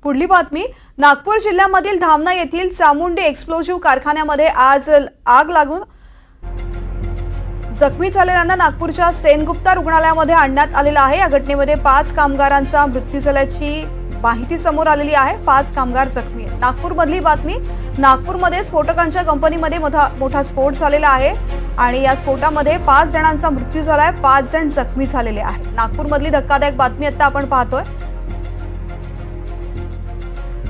पुढली बातमी नागपूर जिल्ह्यामधील धामणा येथील चामुंडी एक्सप्लोजिव्ह कारखान्यामध्ये आज आग लागून जखमी झालेल्यांना नागपूरच्या सेनगुप्ता रुग्णालयामध्ये आणण्यात आलेलं आहे। या घटनेमध्ये 5 कामगारांचा मृत्यू झाल्याची माहिती समोर आलेली आहे। 5 कामगार जखमी आहेत। नागपूरमधली बातमी, नागपूरमध्ये स्फोटकांच्या कंपनीमध्ये मोठा स्फोट झालेला आहे आणि या स्फोटामध्ये 5 जणांचा मृत्यू झालाय, 5 जण जखमी झालेले आहेत। नागपूरमधली धक्कादायक बातमी आता आपण पाहतोय।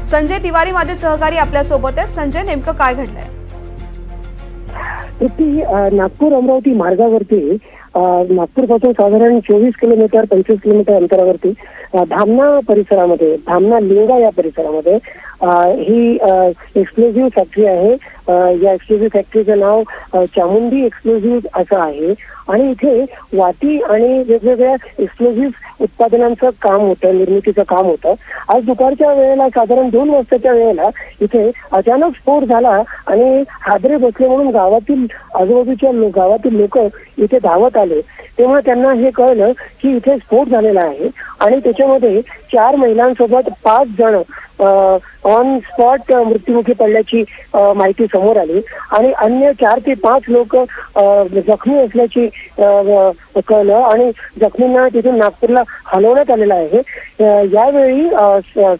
संजय तिवारी माझे सहकारी आपल्या सोबत आहेत। संजय, नेमकं काय घडलंय? नागपूर अमरावती मार्गावरती नागपूरपासून साधारण 24 किलोमीटर 25 किलोमीटर अंतरावरती धामणा परिसरामध्ये, धामणा लिंगा या परिसरामध्ये ही एक्सप्लोजिव्ह फॅक्टरी आहे। या एक्सप्लोजिव्ह फॅक्टरीचं नाव चामुंडी एक्सप्लोजिव्ह असं आहे आणि इथे वाती आणि वेगवेगळ्या एक्सप्लोजिव्ह उत्पादनांचं काम होतं, निर्मितीचं काम होतं। आज दुपारच्या वेळेला साधारण 2 वाजताच्या वेळेला इथे अचानक स्फोट झाला आणि हादरे बसले म्हणून गावातील आजूबाजूच्या गावातील लोक इथे धावत आले। तेव्हा त्यांना हे कळलं की इथे स्फोट झालेला आहे आणि त्याच्यामध्ये 4 महिलांसोबत 5 जण ऑन स्पॉट मृत्युमुखी पडल्याची माहिती समोर आली आणि अन्य 4 ते 5 लोक जखमी असल्याची कळलं आणि जखमींना तिथून नागपूरला हलवण्यात आलेलं आहे। यावेळी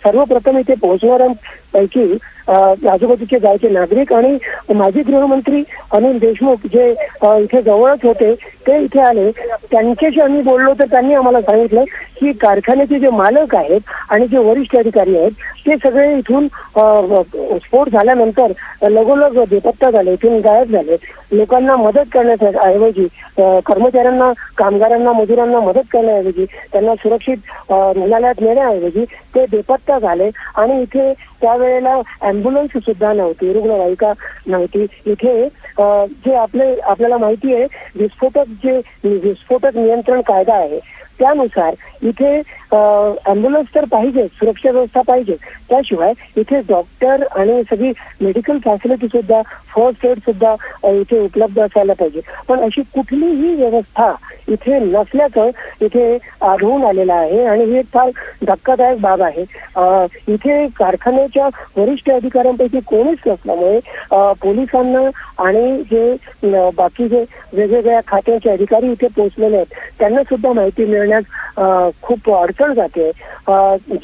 सर्वप्रथम इथे पोहोचणाऱ्यांपैकी आजूबाजूचे गावचे नागरिक आणि माजी गृहमंत्री अनिल देशमुख जे इथे जवळच होते ते इथे आले। त्यांच्याशी आम्ही बोललो तर त्यांनी आम्हाला सांगितलं की कारखान्याचे जे मालक आहेत आणि जे वरिष्ठ अधिकारी आहेत ते सगळे इथून स्फोट झाल्यानंतर लगोलग बेपत्ता झाले, इथून गायब झाले। लोकांना मदत करण्याऐवजी, कर्मचाऱ्यांना, कामगारांना, मजुरांना मदत करण्याऐवजी, त्यांना सुरक्षित रुग्णालयात नेण्याऐवजी ते बेपत्ता झाले आणि इथे त्यावेळेला अँब्युलन्स सुद्धा नव्हती, रुग्णवाहिका नव्हती। इथे जे आपल्याला माहिती आहे विस्फोटक नियंत्रण कायदा आहे त्यानुसार इथे अँब्युलन्स तर पाहिजे, सुरक्षा व्यवस्था पाहिजे, त्याशिवाय इथे डॉक्टर आणि सगळी मेडिकल फॅसिलिटी सुद्धा, फर्स्ट एड सुद्धा इथे उपलब्ध असायला पाहिजे। पण अशी कुठलीही व्यवस्था इथे नसल्याचं इथे आढळून आलेलं आहे आणि ही एक फार धक्कादायक बाब आहे। इथे कारखान्याच्या वरिष्ठ अधिकाऱ्यांपैकी कोणीच नसल्यामुळे पोलिसांना आणि जे बाकी जे वेगवेगळ्या खात्याचे अधिकारी इथे पोहोचलेले आहेत त्यांना सुद्धा माहिती मिळण्यास खूप अडचण जाते।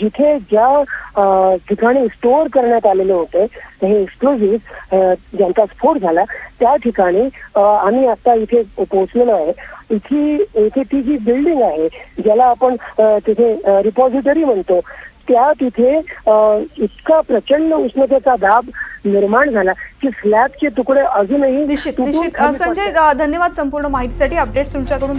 जिथे ज्या ठिकाणी स्टोअर करण्यात आलेले होते हे एक्सप्लोजिव्ह ज्यांचा स्फोट झाला त्या ठिकाणी आम्ही आता इथे पोहोचलेलो आहे। इथे ती जी बिल्डिंग आहे ज्याला आपण तिथे रिपॉझिटरी म्हणतो त्या तिथे इतका प्रचंड उष्णतेचा दाब निर्माण झाला की स्लॅबचे तुकडे अजूनही निश्चित संजय, धन्यवाद संपूर्ण माहितीसाठी। अपडेट्स तुमच्याकडून